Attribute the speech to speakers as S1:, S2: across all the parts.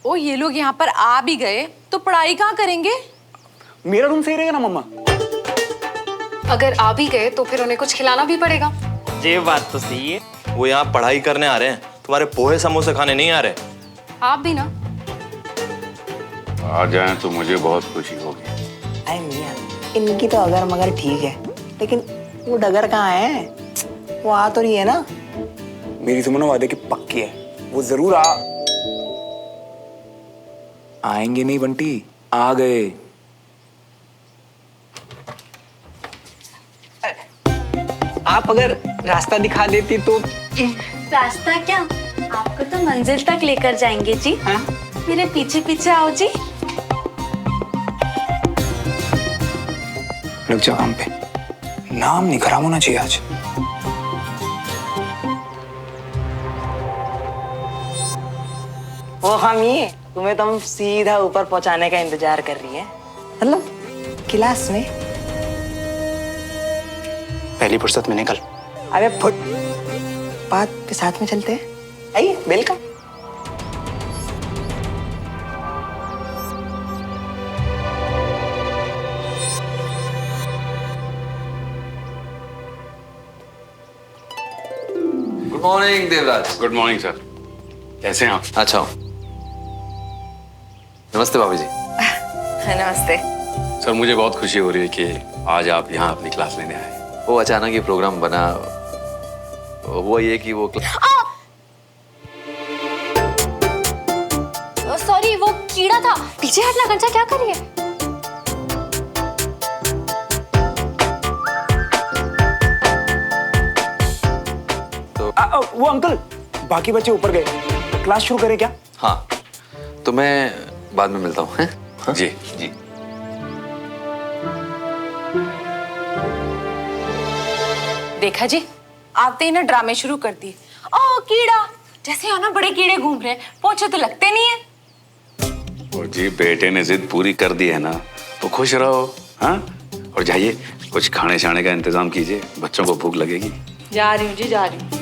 S1: ओ ये लोग यहाँ पर आ भी गए तो पढ़ाई कहाँ करेंगे?
S2: मेरा रूम सही रहेगा ना मम्मा?
S3: अगर आ भी गए तो फिर उन्हें कुछ खिलाना भी पड़ेगा।
S2: ये बात तो सही है।
S4: वो यहाँ पढ़ाई करने आ रहे हैं, तुम्हारे पोहे समोसे खाने नहीं आ रहे।
S3: आप भी ना।
S5: आ जाएं तो मुझे बहुत खुशी होगी।
S6: अरे मियां, इनकी तो अगर मगर ठीक है, लेकिन वो डगर कहाँ है? वो आ तो रही है ना?
S2: मेरी सुमन वादे की पक्की है, वो जरूर आएंगे नहीं बंटी, आ गए।
S6: आप अगर रास्ता दिखा देती तो।
S7: रास्ता क्या, आपको तो मंजिल तक लेकर जाएंगे जी।
S6: हाँ?
S7: मेरे पीछे पीछे आओ जी।
S2: लग जा काम पे, नाम नहीं खराब होना चाहिए आज।
S6: वो हम ही, तुम्हें तो हम सीधा ऊपर पहुंचाने का इंतजार कर रही है। मतलब क्लास में
S2: पहली फुर्सत में निकल।
S6: अबे फुट बात पे साथ में चलते हैं। आइए, welcome.
S8: Good morning Devraj.
S5: Good morning sir, कैसे हैं आप?
S8: अच्छा हूँ। नमस्ते भाभी जी।
S3: नमस्ते।
S5: सर मुझे बहुत खुशी हो रही है कि आज आप यहाँ अपनी क्लास लेने आए।
S8: वो अचानक ये प्रोग्राम बना, हुआ ये कि वो
S7: सॉरी, वो कीड़ा था। पीछे हटना कंचा, क्या कर रही है?
S2: वो अंकल, बाकी बच्चे ऊपर गए, क्लास शुरू करें क्या?
S8: हाँ, तो मैं बाद में मिलता हूँ। हाँ?
S5: जी जी।
S1: देखा जी, आते ही ना ड्रामे शुरू कर दिए। ओ कीड़ा, जैसे यहाँ ना बड़े कीड़े घूम रहे हैं, पोछे तो लगते नहीं है।
S5: और जी बेटे ने जिद पूरी कर दी है ना, तो खुश रहो। हाँ, और जाइए कुछ खाने शाने का इंतजाम कीजिए, बच्चों को भूख लगेगी।
S1: जा रही हूँ जी, जा रही हूँ।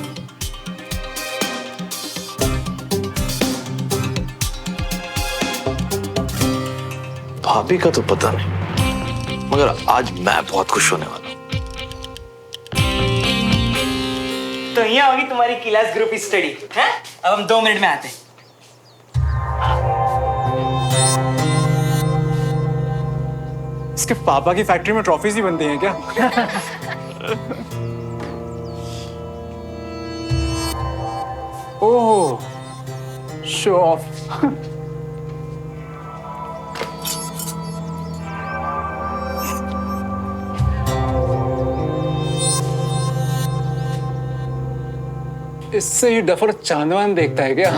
S4: भाभी का तो पता नहीं, मगर आज मैं बहुत खुश होने वाला हूँ।
S6: तो यहाँ होगी तुम्हारी क्लास ग्रुप स्टडी है? अब हम 2 मिनट में आते हैं।
S2: इसके पापा की फैक्ट्री में ट्रॉफीज ही बनती हैं क्या? ओह, शो ऑफ। इससे ही डफर चांदवान देखता है क्या?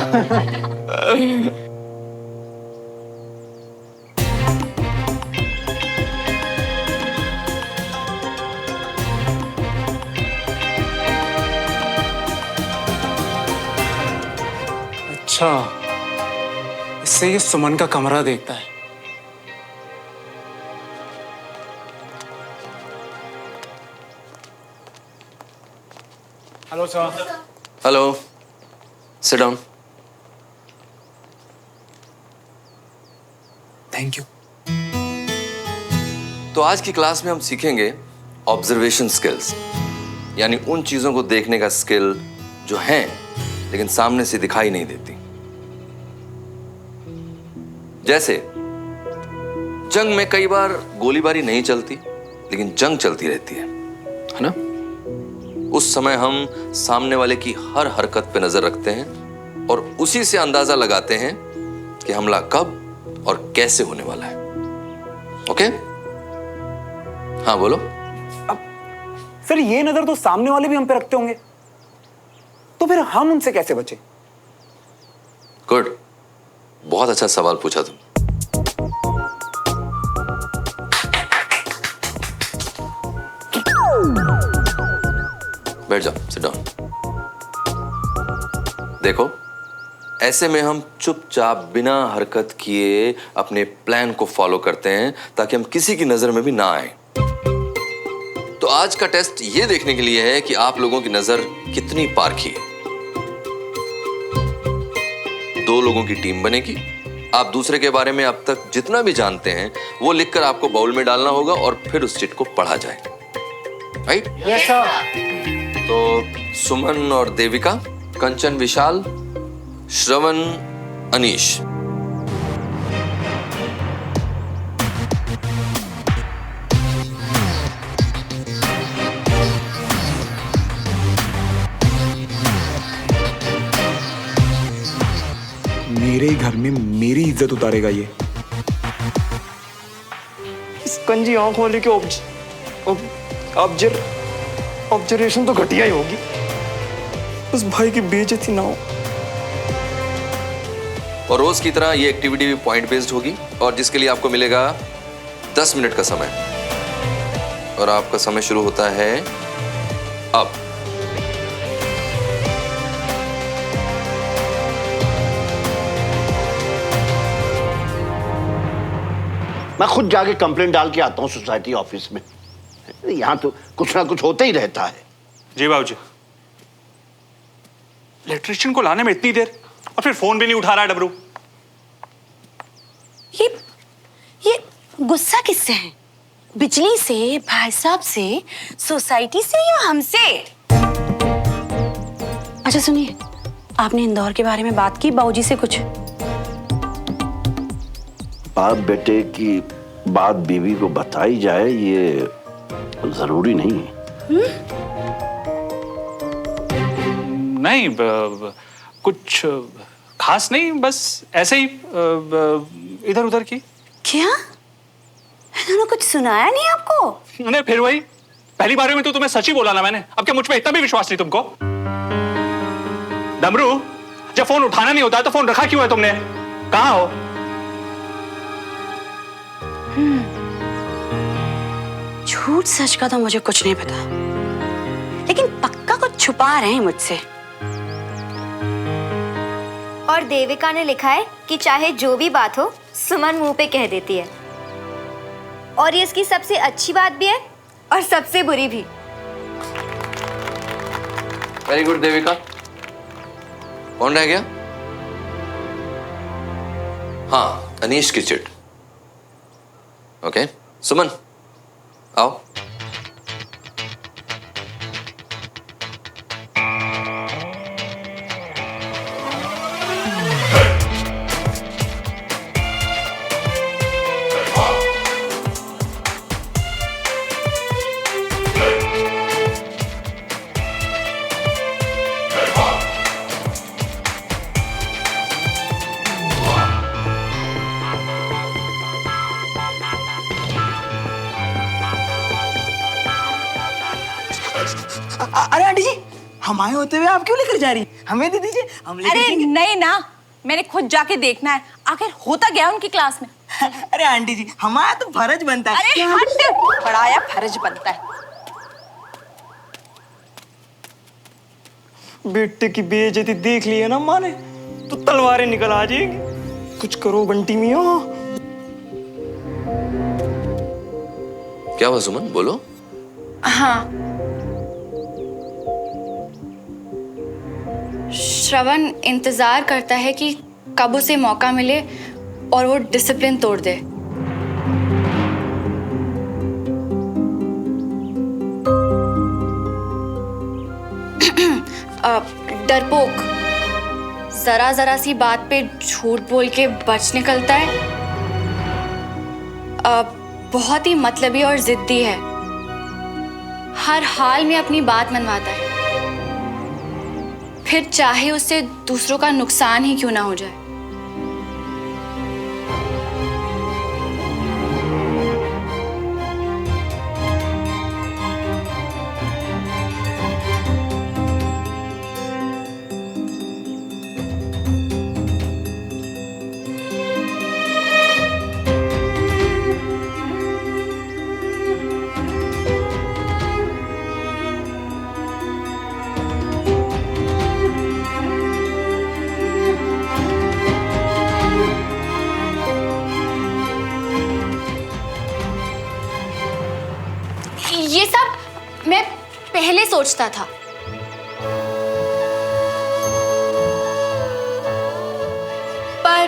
S2: अच्छा, इससे ये सुमन का कमरा देखता है। Hello sir.
S8: Hello, sit down.
S2: Thank you.
S8: तो आज की क्लास में हम सीखेंगे ऑब्जर्वेशन स्किल्स, यानी उन चीजों को देखने का स्किल जो हैं लेकिन सामने से दिखाई नहीं देती। जैसे जंग में कई बार गोलीबारी नहीं चलती, लेकिन जंग चलती रहती है ना? उस समय हम सामने वाले की हर हरकत पे नजर रखते हैं और उसी से अंदाजा लगाते हैं कि हमला कब और कैसे होने वाला है। ओके? हाँ बोलो।
S2: अब सर, ये नजर तो सामने वाले भी हम पे रखते होंगे, तो फिर हम उनसे कैसे बचे?
S8: गुड, बहुत अच्छा सवाल पूछा तुम। बैठ जाओ, सिट डाउन। देखो, ऐसे में हम चुपचाप बिना हरकत किए अपने प्लान को फॉलो करते हैं ताकि हम किसी की नजर में भी ना आए। तो आज का टेस्ट ये देखने के लिए है कि आप लोगों की नजर कितनी पारखी है। 2 लोगों की टीम बनेगी आप दूसरे के बारे में अब तक जितना भी जानते हैं वो लिखकर आपको बाउल में डालना होगा और फिर उस चिट को पढ़ा जाए, राइट?
S6: Yes sir.
S8: तो सुमन और देविका, कंचन विशाल, श्रवण अनीश।
S2: मेरे घर में मेरी इज्जत उतारेगा ये।
S9: इस कंजी आंख वाले के ऑब्जर्वेशन तो घटिया ही होगी, उस भाई की बेइज्जती ना हो।
S8: और रोज की तरह ये एक्टिविटी भी पॉइंट बेस्ड होगी और जिसके लिए आपको मिलेगा 10 मिनट का समय। और आपका समय शुरू होता है अब।
S10: मैं खुद जाके कंप्लेंट डाल के आता हूँ सोसाइटी ऑफिस में। यहाँ तो कुछ ना कुछ होता ही रहता है।
S11: जी बाबूजी। इलेक्ट्रिशियन को लाने में इतनी देर और फिर फोन भी नहीं उठा रहा है डबरू।
S7: ये गुस्सा किससे है? बिजली से, भाई साहब से, सोसाइटी से या हमसे? अच्छा सुनिए, आपने इंदौर के बारे में बात की बाबूजी से कुछ?
S10: बाप बेटे की बात बीवी को बताई जाए ये जरूरी नहीं है।
S11: नहीं कुछ खास नहीं, बस ऐसे ही इधर उधर की।
S7: क्या इन्होंने कुछ सुनाया नहीं आपको?
S11: नहीं, फिर वही पहली बार में तो तुम्हें सच ही बोला ना मैंने। अब क्या मुझ पे इतना भी विश्वास नहीं तुमको? डमरू, जब फोन उठाना नहीं होता तो फोन रखा क्यों है तुमने? कहाँ हो?
S7: झूठ सच का तो मुझे कुछ नहीं पता, लेकिन पक्का कुछ छुपा रहे हैं मुझसे।
S12: और देविका ने लिखा है कि चाहे जो भी बात हो सुमन मुंह पे कह देती है, और ये इसकी सबसे अच्छी बात भी है और सबसे बुरी भी।
S8: Very good Devika. कौन रह गया? हाँ, अनीश की चिट। ओके, सुमन आओ।
S6: अरे आंटी जी, हम आए होते हुए आप क्यों लेकर जा रही? हमें दे दीजिए, हम लेकर
S1: अरे
S6: जाएंगे।
S1: नहीं ना, मैंने खुद जाके देखना है आखिर होता गया उनकी क्लास में।
S6: अरे आंटी जी, हमारा तो फर्ज बनता है।
S1: अरे हट, पढ़ाया फर्ज बनता है।
S9: बेटे की बेइज्जती देख ली है ना माँ ने, तो तलवारें निकल आ जाएंगी। कुछ करो बंटी मियां।
S8: क्या हुआ सुमन, बोलो।
S3: हाँ, श्रवण इंतजार करता है कि कब उसे मौका मिले और वो डिसिप्लिन तोड़ दे। डरपोक, जरा जरा सी बात पे झूठ बोल के बच निकलता है। बहुत ही मतलबी और जिद्दी है, हर हाल में अपनी बात मनवाता है, फिर चाहे उससे दूसरों का नुकसान ही क्यों ना हो जाए। ये सब मैं पहले सोचता था, पर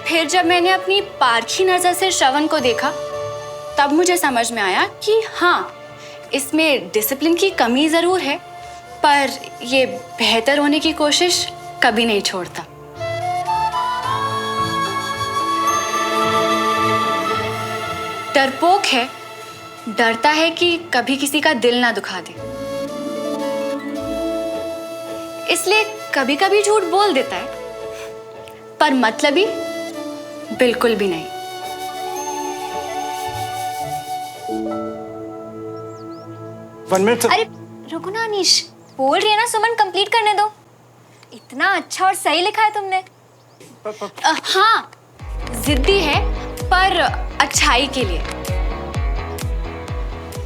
S3: फिर जब मैंने अपनी पारखी नजर से श्रवण को देखा, तब मुझे समझ में आया कि हाँ, इसमें डिसिप्लिन की कमी जरूर है, पर ये बेहतर होने की कोशिश कभी नहीं छोड़ता। डरपोक है, डरता है कि कभी किसी का दिल ना दुखा दे, इसलिए कभी कभी झूठ बोल देता है, पर मतलबी बिल्कुल भी नहीं।
S12: अरे रुको ना अनीश, बोल रही है ना सुमन, कंप्लीट करने दो। इतना अच्छा और सही लिखा है तुमने।
S3: हाँ, जिद्दी है पर अच्छाई के लिए।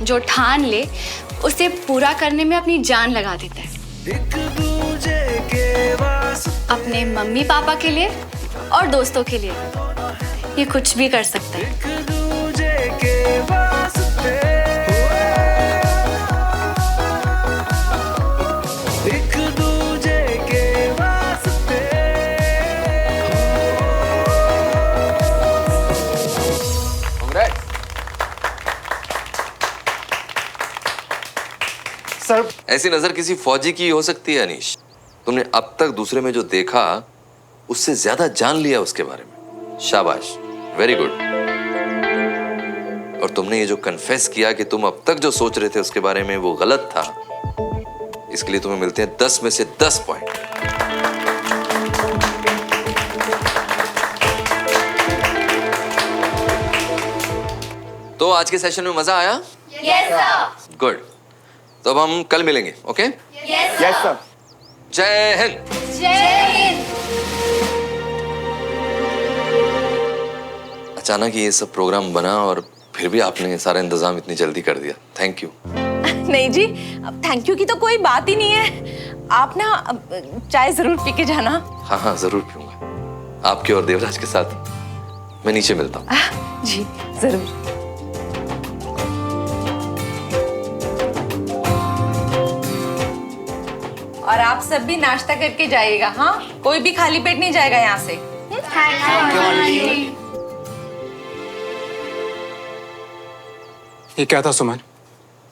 S3: जो ठान ले उसे पूरा करने में अपनी जान लगा देता है, अपने मम्मी पापा के लिए और दोस्तों के लिए। ये कुछ भी कर सकता है।
S2: सर,
S8: ऐसी नजर किसी फौजी की हो सकती है अनीश। तुमने अब तक दूसरे में जो देखा उससे ज्यादा जान लिया उसके बारे में। शाबाश, वेरी गुड। और तुमने ये जो कन्फेस किया कि तुम अब तक जो सोच रहे थे उसके बारे में वो गलत था, इसके लिए तुम्हें मिलते हैं 10 में से 10 पॉइंट। तो आज के सेशन में मजा आया?
S12: Yes sir.
S8: गुड। तो अब हम कल मिलेंगे, ओके?
S2: Yes sir.
S8: जय हिंद।
S12: जय हिंद।
S8: अचानक ये सब प्रोग्राम बना और फिर भी आपने सारा इंतजाम इतनी जल्दी कर दिया। Thank you.
S1: नहीं जी, अब थैंक यू की तो कोई बात ही नहीं है। आप ना चाय जरूर पी के जाना।
S8: हाँ हाँ, जरूर पीऊंगा। आपके और देवराज के साथ मैं नीचे मिलता हूँ।
S1: जी जरूर। और आप सब भी नाश्ता करके जाइएगा। हाँ, कोई भी खाली पेट नहीं जाएगा यहाँ से।
S2: ये क्या था सुमन?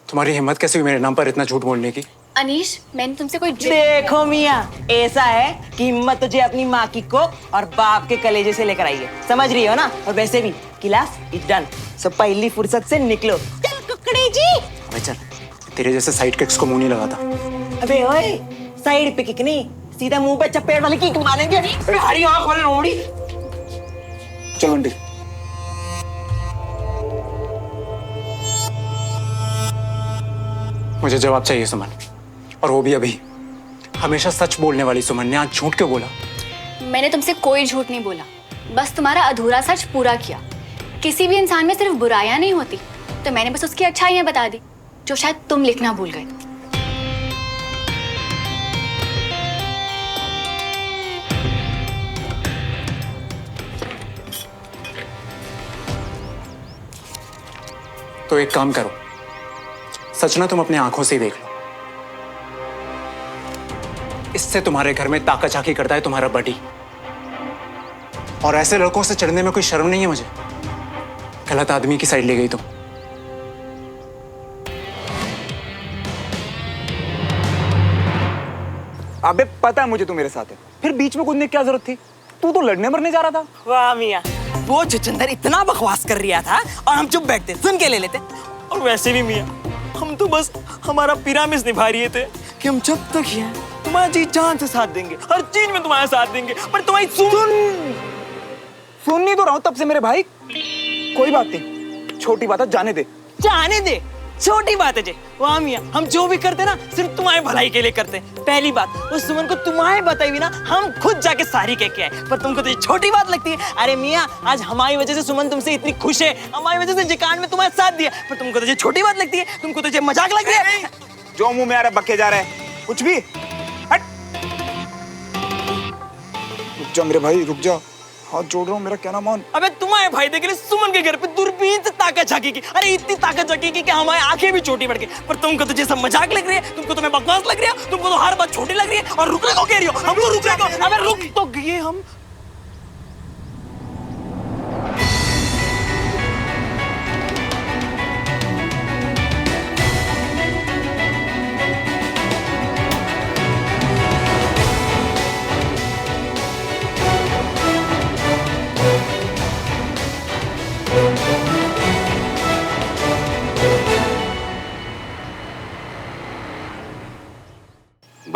S2: तुम्हारी हिम्मत कैसे हुई मेरे नाम पर इतना झूठ बोलने की?
S3: अनीश, मैंने तुमसे कोई
S6: देखो मियाँ, ऐसा है कि हिम्मत तुझे अपनी माँ की कोख और बाप के कलेजे से लेकर आई है, समझ रही हो ना? और वैसे भी क्लास इज डन, सब पहली फुर्सत से निकलो। चल कुकड़ी जी।
S2: अबे चल, तेरे जैसे साइड किक्स को मुंह नहीं लगाता।
S6: अबे ओए, साइड पे किक नहीं, सीधा मुंह पे चपेट वाली किक मारेंगे। हरी आंख वाली लोड़ी।
S2: चल बंटी। मुझे जवाब चाहिए सुमन, और वो भी अभी। हमेशा सच बोलने वाली सुमन ने आज झूठ क्यों बोला?
S3: मैंने तुमसे कोई झूठ नहीं बोला, बस तुम्हारा अधूरा सच पूरा किया। किसी भी इंसान में सिर्फ बुराइयां नहीं होती, तो मैंने बस उसकी अच्छाइयां बता दी, जो शायद तुम लिखना भूल गए।
S2: तो एक काम करो, सच ना तुम अपनी आंखों से ही देख लो। इससे तुम्हारे घर में ताका झाकी करता है तुम्हारा बडी, और ऐसे लड़कों से चढ़ने में कोई शर्म नहीं है मुझे। गलत आदमी की साइड ले गई तुम। अबे पता है मुझे तू मेरे साथ है, फिर बीच में कूदने की क्या जरूरत थी? तू तो लड़ने मरने जा रहा था।
S6: वाह मियाँ, वो छुछंदर इतना बकवास कर रहा था और हम चुप बैठते सुन के ले लेते।
S9: और वैसे भी मियाँ, हम तो बस हमारा पिरामिड निभा रहे थे कि हम जब तक ही हैं तुम्हारी जी जान से साथ देंगे, हर चीज में तुम्हारा साथ देंगे। पर तुम्हारी
S2: सुन नहीं तो रहा हूं तब से मेरे भाई। कोई बात नहीं, छोटी बात है, जाने दे।
S6: जाने दे, छोटी बात है जी। वाह मियाँ, हम जो भी करते ना सिर्फ तुम्हारे भलाई के लिए करते। पहली बात, उस सुमन को तुम्हारे बताई भी ना हम खुद जाके सारी कह के आए, पर तुमको तो ये छोटी बात लगती है। अरे मियाँ, आज हमारी वजह से सुमन तुमसे इतनी खुश है, हमारी वजह से जिकान में तुम्हारा साथ दिया, पर तुमको तो ये छोटी बात लगती है, तुमको तो ये मजाक लग रहा है।
S2: जो मुंह में आ रहा है बक्के जा रहा है, कुछ भी। हट। रुक जा मेरे भाई, रुक जा, हाथ जोड़ रहा हूँ, मेरा कहना मान।
S9: अबे तुम्हारे भाई देख ले सुमन के घर पे दूरबीन से ताकत झांकी। अरे इतनी ताकत झांकी कि हमारी आंखें भी छोटी पड़ गई। पर तुमको तो जैसा मजाक लग रही है, तुमको तो मैं बकवास लग रही है, तुमको तो हर बात छोटी लग रही है। और रुकने को कह रही हो, हमको रुकने को। अबे रुक तो गए हम।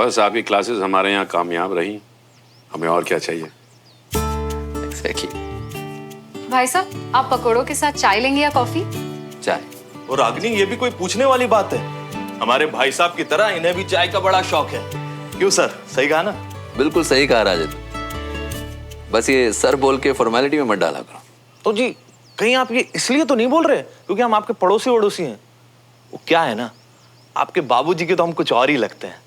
S5: बस आपकी क्लासेस हमारे यहाँ कामयाब रही, हमें और क्या चाहिए।
S8: Exactly.
S3: भाई साहब, आप पकौड़ों के साथ चाय लेंगे या कॉफी?
S8: चाय।
S4: और रागिनी, ये भी कोई पूछने वाली बात है? हमारे भाई साहब की तरह इन्हें भी चाय का बड़ा शौक है। क्यों सर, सही कहा ना?
S8: बिल्कुल सही कहा राजन, बस ये सर बोल के फॉर्मेलिटी में मत डाला करो।
S4: तो जी कहीं आप ये इसलिए तो नहीं बोल रहे क्योंकि हम आपके पड़ोसी वड़ोसी हैं? वो क्या है ना, आपके बाबूजी के तो हम कुछ और ही लगते हैं।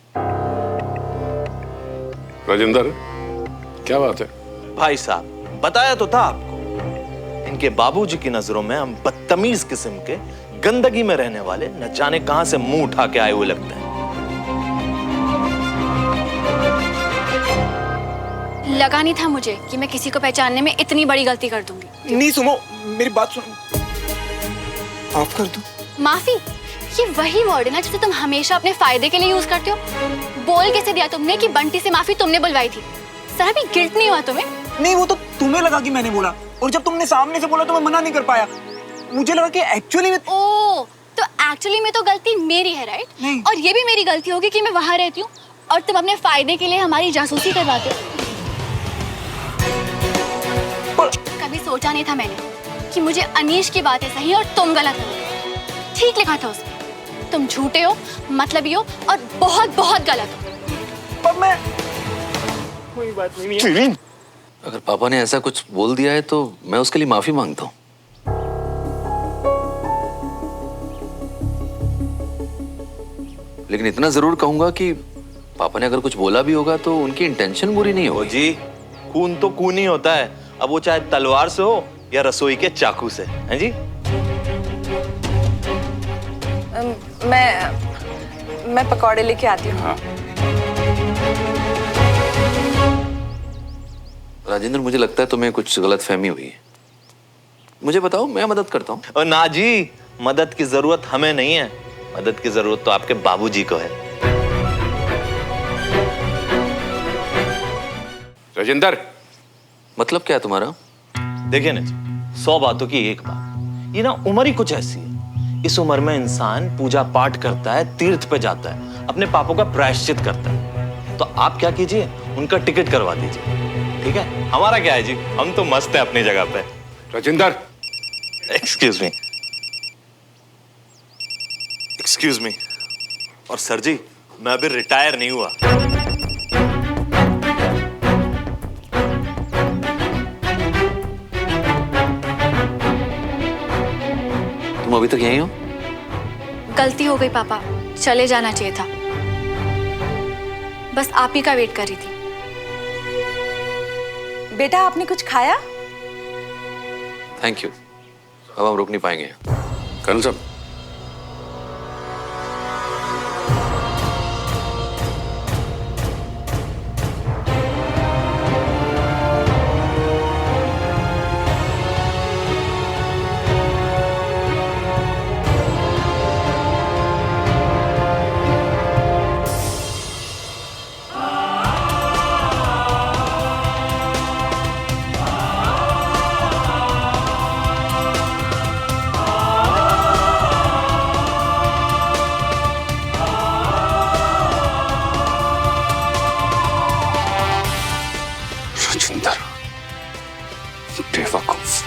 S5: राजेंद्र, क्या बात है?
S4: भाई साहब, बताया तो था आपको, इनके बाबूजी की नजरों में हम बदतमीज किस्म के, गंदगी में रहने वाले, न जाने कहां से मुंह उठा के आए हुए लगते हैं।
S3: लगा नहीं था मुझे कि मैं किसी को पहचानने में इतनी बड़ी गलती कर दूंगी।
S9: नहीं सुनो, मेरी बात सुनो, माफ कर दो।
S3: माफी? ये वही वर्ड है ना जिसे तुम हमेशा अपने फायदे के लिए यूज करते हो। बोल कैसे दिया तुमने कि बंटी से माफी तुमने बुलवाई थी? जरा भी गिल्ट नहीं हुआ तुम्हें?
S9: नहीं, वो तो तुम्हें लगा कि मैंने बोला, और जब तुमने सामने से बोला तो मैं मना नहीं कर पाया। मुझे लगा कि एक्चुअली में
S3: ओ, तो एक्चुअली में तो गलती मेरी है, राइट?
S9: नहीं।
S3: और ये भी मेरी गलती होगी कि मैं वहां रहती हूँ और तुम अपने फायदे के लिए हमारी जासूसी करवाते हो। कभी सोचा नहीं था मैंने कि मुझे अनीश की बातें सही और तुम गलत हो। ठीक लिखा था उसमें, तुम झूठे हो, मतलबी हो और बहुत बहुत गलत हो।
S9: पर मैं कोई बात नहीं है।
S8: अगर पापा ने ऐसा कुछ बोल दिया है तो मैं उसके लिए माफी मांगता हूँ। लेकिन इतना जरूर कहूंगा कि पापा ने अगर कुछ बोला भी होगा तो उनकी इंटेंशन बुरी नहीं होगी।
S4: जी, खून तो खून ही होता है, अब वो चाहे तलवार से हो या रसोई के चाकू से, हैं जी?
S1: मैं पकौड़े लेके आती हूँ।
S5: हाँ।
S8: राजेंद्र, मुझे लगता है तुम्हें कुछ गलतफहमी हुई है। मुझे बताओ, मैं मदद करता हूँ।
S4: और ना जी, मदद की जरूरत हमें नहीं है, मदद की जरूरत तो आपके बाबूजी को है।
S5: राजेंद्र,
S8: मतलब क्या है तुम्हारा?
S4: देखिए ना जी, 100 बातों की एक बात, ये ना उम्र ही कुछ ऐसी है। इस उम्र में इंसान पूजा पाठ करता है, तीर्थ पे जाता है, अपने पापों का प्रायश्चित करता है। तो आप क्या कीजिए, उनका टिकट करवा दीजिए, ठीक है? हमारा क्या है जी, हम तो मस्त है अपनी जगह पे।
S5: Rajendra,
S4: excuse me. और सर जी, मैं अभी रिटायर नहीं हुआ।
S8: तुम अभी तक यहीं हो?
S3: गलती हो गई पापा, चले जाना चाहिए था। बस आप ही का वेट कर रही थी।
S1: बेटा, आपने कुछ खाया?
S8: थैंक यू, अब हम रुक नहीं पाएंगे।
S5: कर्नल साहब, बेवकूफ।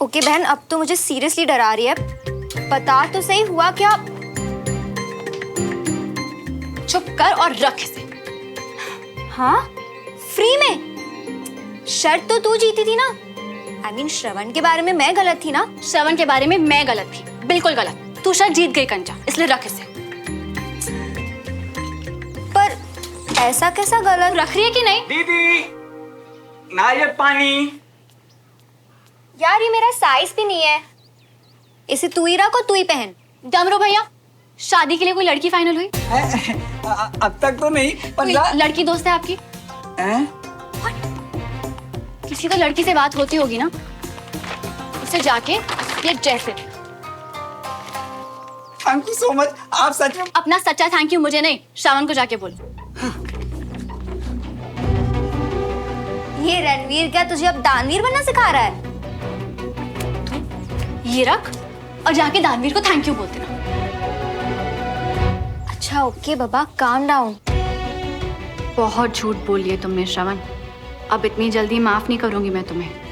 S12: ओके बहन, अब तो मुझे सीरियसली डरा रही है। बता तो सही, हुआ क्या?
S3: चुप कर और रख इसे।
S12: हाँ, फ्री में? शर्त तो तू जीती थी ना। I mean, श्रवण के बारे में मैं गलत थी ना?
S3: श्रवण के बारे में मैं गलत थी, बिल्कुल गलत। तू शर्त जीत गई कंचा, इसलिए रख इसे।
S12: पर ऐसा कैसा गलत?
S3: रख रही है कि नहीं?
S9: दीदी, नारियल पानी।
S12: यार, ये मेरा साइज भी नहीं है। इसे तू ही रख और तू ही पहन।
S3: डमरू भैया, शादी के लिए कोई लड़की फाइनल हुई?
S9: अब तक तो नहीं,
S3: कोई लड़की दोस्त है आपकी? किसी तो लड़की से बात होती होगी ना, उसे जाके ये जैसे।
S9: थैंक यू सो मच, आप सच में।
S3: अपना सच्चा थैंक यू मुझे नहीं, श्रावण को जाके बोलो।
S12: ये रणवीर क्या तुझे अब दानवीर बनना सिखा रहा है?
S3: ये रख और जाके दानवीर को थैंक यू बोल देना।
S12: अच्छा ओके बाबा, काम डाउन।
S3: बहुत झूठ बोल लिया तुमने श्रवण, अब इतनी जल्दी माफ नहीं करूंगी मैं तुम्हें।